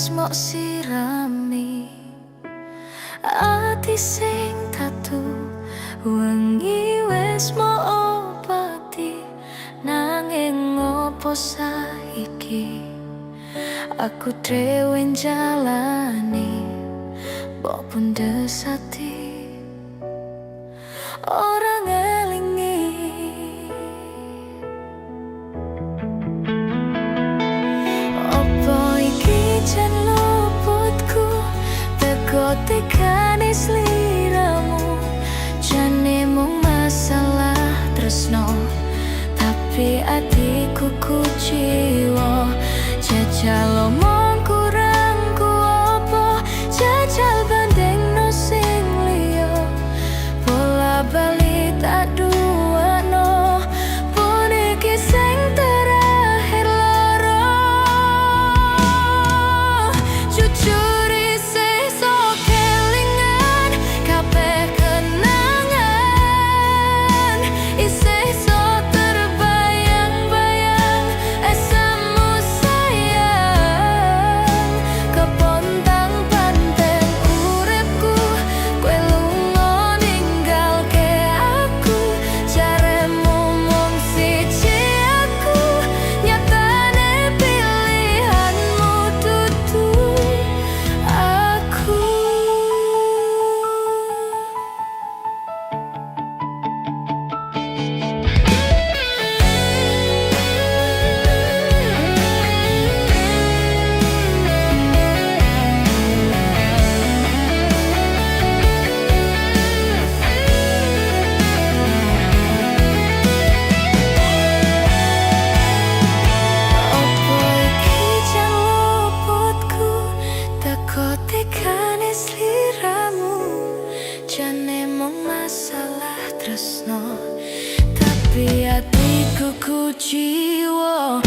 wis mok sirami ati sing tatu, wengi wis mok obati. Nanging ngopo saiki aku dhewe njalani mbok pundes ati ora ngelingi. Opo iki jan luputku teko tekane sliramu, jane mung masalah tresno tapi atiku kuciwa. Jajal omong kurangku apa, jajal bandingno sing liya, bola bali tak duwano, pun iki sing terakhir loro. Jujur isih sok kelingan kabeh kenangan, isih sok terbayang-bayang esamu sayang. Kepontang panteng uripku, kowe lunga ninggalke aku, jaremu mung siji aku, nyatane pilihanmu dudu aku. Opo iki jan luputku teko tekane sliramu, jane mung masalah tresno tapi atiku kuciwa.